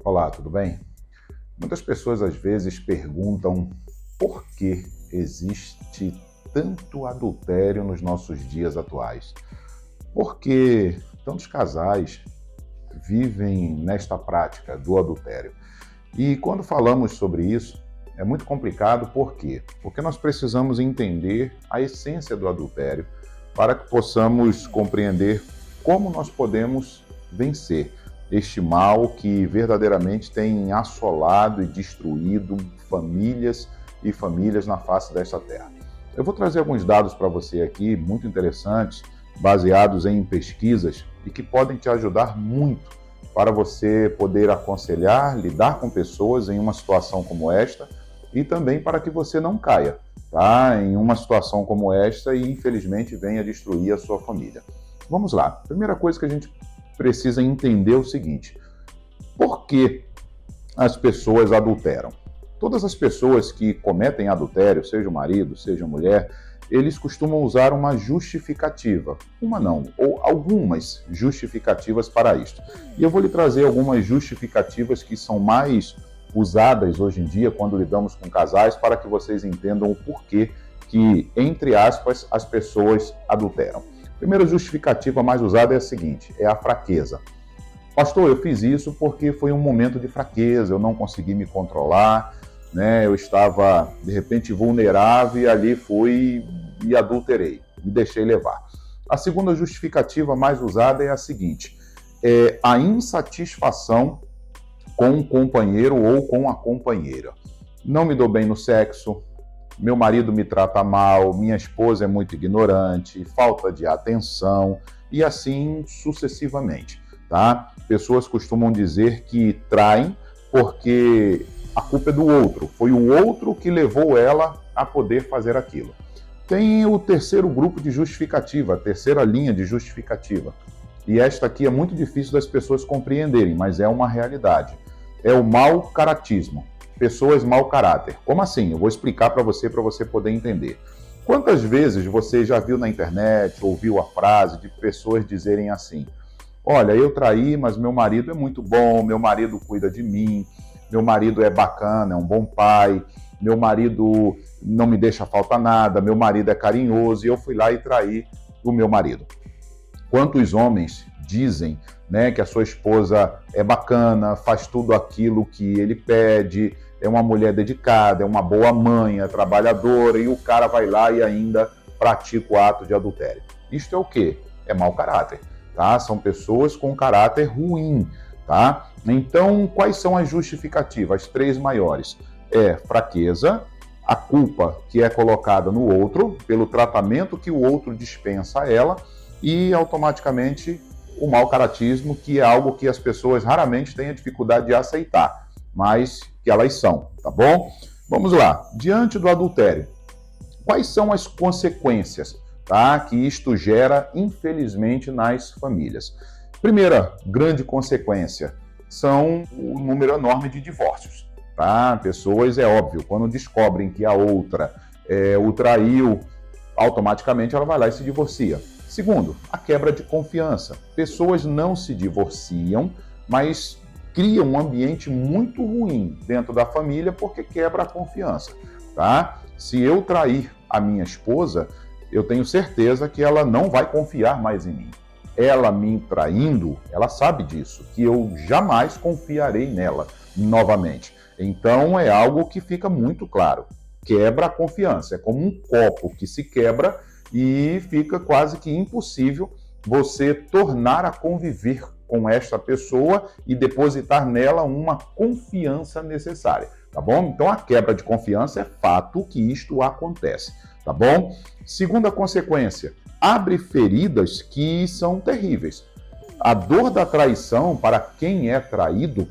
Olá, tudo bem? Muitas pessoas às vezes perguntam por que existe tanto adultério nos nossos dias atuais. Por que tantos casais vivem nesta prática do adultério? E quando falamos sobre isso, é muito complicado, por quê? Porque nós precisamos entender a essência do adultério para que possamos compreender como nós podemos vencer este mal que verdadeiramente tem assolado e destruído famílias e famílias na face desta terra. Eu vou trazer alguns dados para você aqui, muito interessantes, baseados em pesquisas e que podem te ajudar muito para você poder aconselhar, lidar com pessoas em uma situação como esta e também para que você não caia, tá? Em uma situação como esta e infelizmente venha destruir a sua família. Vamos lá. Primeira coisa que a gente precisa entender é o seguinte: por que as pessoas adulteram? Todas as pessoas que cometem adultério, seja o marido, seja a mulher, eles costumam usar uma justificativa. Uma não, ou algumas justificativas para isto. E eu vou lhe trazer algumas justificativas que são mais usadas hoje em dia quando lidamos com casais, para que vocês entendam o porquê que, entre aspas, as pessoas adulteram. A primeira justificativa mais usada é a seguinte: é a fraqueza. Pastor, eu fiz isso porque foi um momento de fraqueza, eu não consegui me controlar, né? Eu estava, de repente, vulnerável e ali fui e adulterei, me deixei levar. A segunda justificativa mais usada é a seguinte: é a insatisfação com o companheiro ou com a companheira. Não me dou bem no sexo, meu marido me trata mal, minha esposa é muito ignorante, falta de atenção e assim sucessivamente, tá? Pessoas costumam dizer que traem porque a culpa é do outro, foi o outro que levou ela a poder fazer aquilo. Tem o terceiro grupo de justificativa, a terceira linha de justificativa. E esta aqui é muito difícil das pessoas compreenderem, mas é uma realidade. É o mau caratismo. Pessoas mau caráter. Como assim? Eu vou explicar para você poder entender. Quantas vezes você já viu na internet, ouviu a frase de pessoas dizerem assim: olha, eu traí, mas meu marido é muito bom, meu marido cuida de mim, meu marido é bacana, é um bom pai, meu marido não me deixa faltar nada, meu marido é carinhoso, e eu fui lá e traí o meu marido. Quantos homens dizem, né, que a sua esposa é bacana, faz tudo aquilo que ele pede, é uma mulher dedicada, é uma boa mãe, é trabalhadora, e o cara vai lá e ainda pratica o ato de adultério. Isto é o quê? É mau caráter, tá? São pessoas com caráter ruim, tá? Então, quais são as justificativas? As três maiores. É fraqueza, a culpa que é colocada no outro, pelo tratamento que o outro dispensa a ela, e automaticamente o mau caratismo, que é algo que as pessoas raramente têm a dificuldade de aceitar, mas que elas são, tá bom? Vamos lá. Diante do adultério, quais são as consequências, tá, que isto gera, infelizmente, nas famílias? Primeira grande consequência são o número enorme de divórcios, tá? Pessoas, é óbvio, quando descobrem que a outra o traiu, automaticamente ela vai lá e se divorcia. Segundo, a quebra de confiança. Pessoas não se divorciam, mas criam um ambiente muito ruim dentro da família porque quebra a confiança, tá? Se eu trair a minha esposa, eu tenho certeza que ela não vai confiar mais em mim. Ela me traindo, ela sabe disso, que eu jamais confiarei nela novamente. Então é algo que fica muito claro. Quebra a confiança. É como um copo que se quebra e fica quase que impossível você tornar a conviver com esta pessoa e depositar nela uma confiança necessária, tá bom? Então a quebra de confiança é fato que isto acontece, tá bom? Segunda consequência, abre feridas que são terríveis. A dor da traição para quem é traído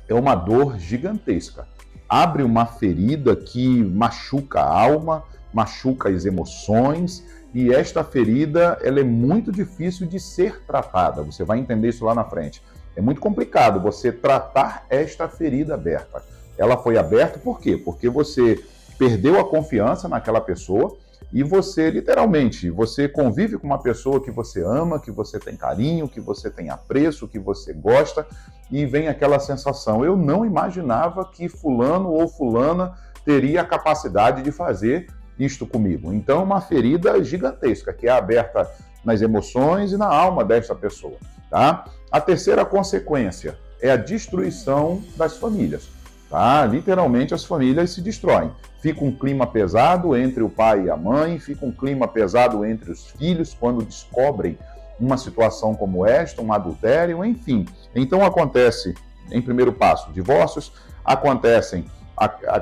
é uma dor gigantesca. Abre uma ferida que machuca a alma, machuca as emoções, e esta ferida ela é muito difícil de ser tratada. Você vai entender isso lá na frente. É muito complicado você tratar esta ferida aberta. Ela foi aberta por quê? Porque você perdeu a confiança naquela pessoa, e você, literalmente, você convive com uma pessoa que você ama, que você tem carinho, que você tem apreço, que você gosta, e vem aquela sensação, eu não imaginava que fulano ou fulana teria a capacidade de fazer isto comigo. Então, uma ferida gigantesca, que é aberta nas emoções e na alma desta pessoa, tá? A terceira consequência é a destruição das famílias, tá? Literalmente, as famílias se destroem. Fica um clima pesado entre o pai e a mãe, fica um clima pesado entre os filhos quando descobrem uma situação como esta, um adultério, enfim. Então acontece, em primeiro passo, divórcios, acontecem,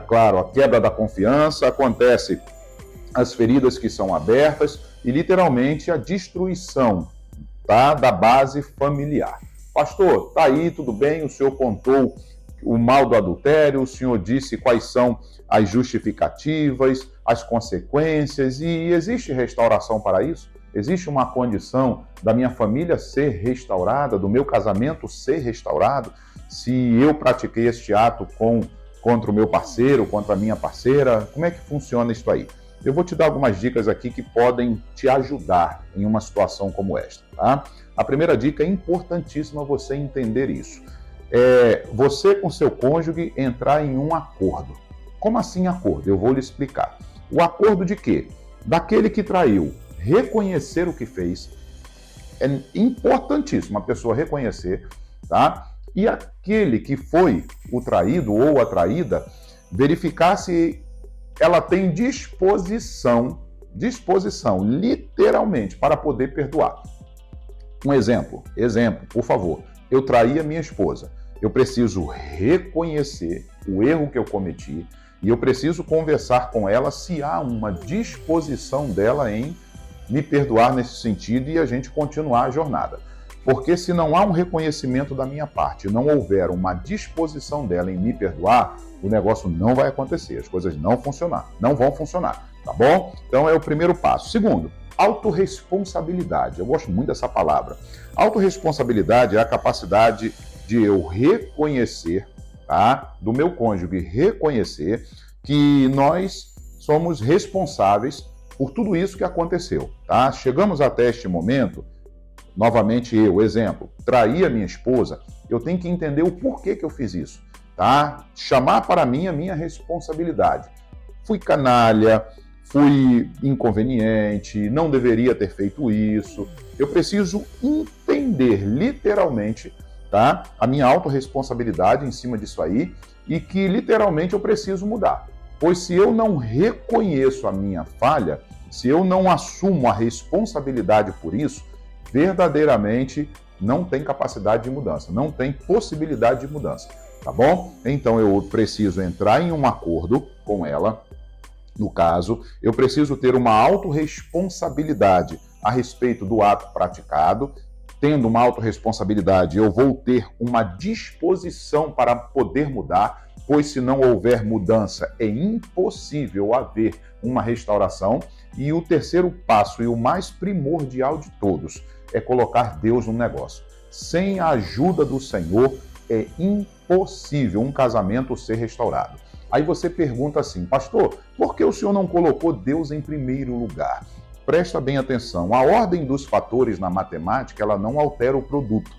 claro, a quebra da confiança, acontece as feridas que são abertas e literalmente a destruição, tá, da base familiar. Pastor, tá aí, tudo bem, o senhor contou o mal do adultério, o senhor disse quais são as justificativas, as consequências, e existe restauração para isso? Existe uma condição da minha família ser restaurada, do meu casamento ser restaurado, se eu pratiquei este ato contra o meu parceiro, contra a minha parceira? Como é que funciona isso aí? Eu vou te dar algumas dicas aqui que podem te ajudar em uma situação como esta, tá? A primeira dica é importantíssima você entender isso. Você com seu cônjuge entrar em um acordo. Como assim acordo? Eu vou lhe explicar. O acordo de quê? Daquele que traiu, reconhecer o que fez. É importantíssimo a pessoa reconhecer, tá? E aquele que foi o traído ou a traída, verificar se ela tem disposição, literalmente, para poder perdoar. Um exemplo, por favor. Eu traí a minha esposa. Eu preciso reconhecer o erro que eu cometi e eu preciso conversar com ela se há uma disposição dela em me perdoar nesse sentido e a gente continuar a jornada. Porque se não há um reconhecimento da minha parte, não houver uma disposição dela em me perdoar, o negócio não vai acontecer, as coisas não vão funcionar, tá bom? Então é o primeiro passo. Segundo, autorresponsabilidade. Eu gosto muito dessa palavra. Autorresponsabilidade é a capacidade de eu reconhecer, tá? Do meu cônjuge reconhecer que nós somos responsáveis por tudo isso que aconteceu, tá? Chegamos até este momento, novamente exemplo, traí a minha esposa, eu tenho que entender o porquê que eu fiz isso, tá? Chamar para mim a minha responsabilidade. Fui canalha, fui inconveniente, não deveria ter feito isso. Eu preciso entender literalmente, tá? A minha autorresponsabilidade em cima disso aí e que literalmente eu preciso mudar. Pois se eu não reconheço a minha falha, se eu não assumo a responsabilidade por isso, verdadeiramente não tem capacidade de mudança, não tem possibilidade de mudança, tá bom? Então eu preciso entrar em um acordo com ela. No caso, eu preciso ter uma autorresponsabilidade a respeito do ato praticado. Tendo uma autorresponsabilidade, eu vou ter uma disposição para poder mudar, pois se não houver mudança, é impossível haver uma restauração. E o terceiro passo, e o mais primordial de todos, é colocar Deus no negócio. Sem a ajuda do Senhor, é impossível um casamento ser restaurado. Aí você pergunta assim, pastor, por que o senhor não colocou Deus em primeiro lugar? Presta bem atenção, a ordem dos fatores na matemática, ela não altera o produto.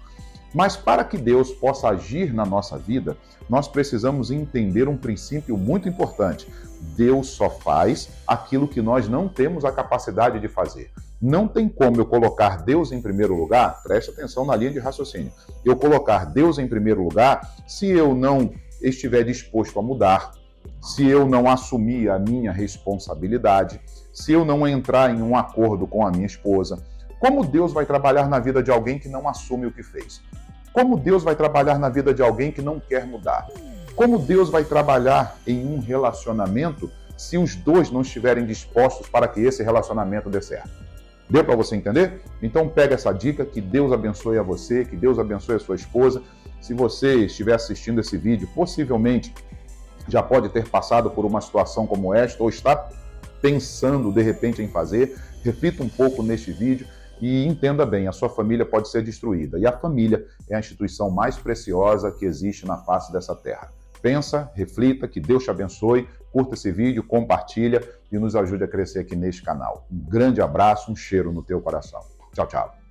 Mas para que Deus possa agir na nossa vida, nós precisamos entender um princípio muito importante. Deus só faz aquilo que nós não temos a capacidade de fazer. Não tem como eu colocar Deus em primeiro lugar, preste atenção na linha de raciocínio, eu colocar Deus em primeiro lugar se eu não estiver disposto a mudar, se eu não assumir a minha responsabilidade, se eu não entrar em um acordo com a minha esposa. Como Deus vai trabalhar na vida de alguém que não assume o que fez? Como Deus vai trabalhar na vida de alguém que não quer mudar? Como Deus vai trabalhar em um relacionamento se os dois não estiverem dispostos para que esse relacionamento dê certo? Deu para você entender? Então pega essa dica, que Deus abençoe a você, que Deus abençoe a sua esposa. Se você estiver assistindo esse vídeo, possivelmente já pode ter passado por uma situação como esta ou está pensando de repente em fazer, reflita um pouco neste vídeo e entenda bem, a sua família pode ser destruída. E a família é a instituição mais preciosa que existe na face dessa terra. Pensa, reflita, que Deus te abençoe, curta esse vídeo, compartilha e nos ajude a crescer aqui neste canal. Um grande abraço, um cheiro no teu coração. Tchau, tchau.